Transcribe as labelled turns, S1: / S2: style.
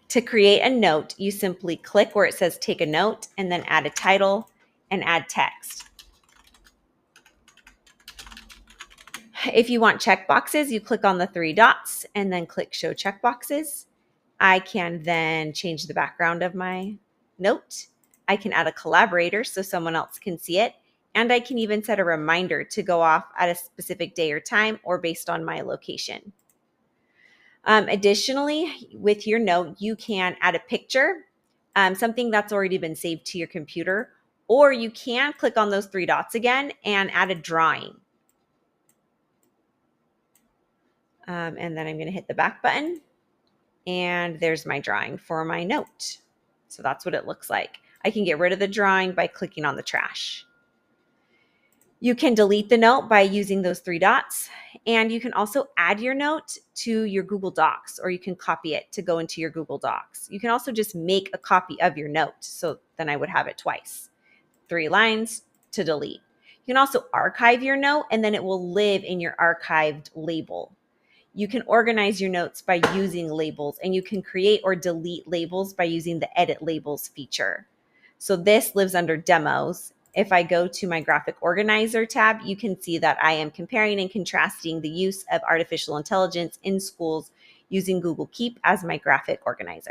S1: To create a note, you simply click where it says take a note and then add a title and add text. If you want checkboxes, you click on the 3 dots and then click show checkboxes. I can then change the background of my note. I can add a collaborator so someone else can see it. And I can even set a reminder to go off at a specific day or time or based on my location. Additionally, with your note, you can add a picture, something that's already been saved to your computer, or you can click on those 3 dots again and add a drawing. And then I'm going to hit the back button, and there's my drawing for my note. So that's what it looks like. I can get rid of the drawing by clicking on the trash. You can delete the note by using those 3 dots, and you can also add your note to your Google Docs, or you can copy it to go into your Google Docs. You can also just make a copy of your note, so then I would have it twice. 3 lines to delete. You can also archive your note, and then it will live in your archived label. You can organize your notes by using labels, and you can create or delete labels by using the Edit Labels feature. So this lives under Demos. If I go to my graphic organizer tab, you can see that I am comparing and contrasting the use of artificial intelligence in schools using Google Keep as my graphic organizer.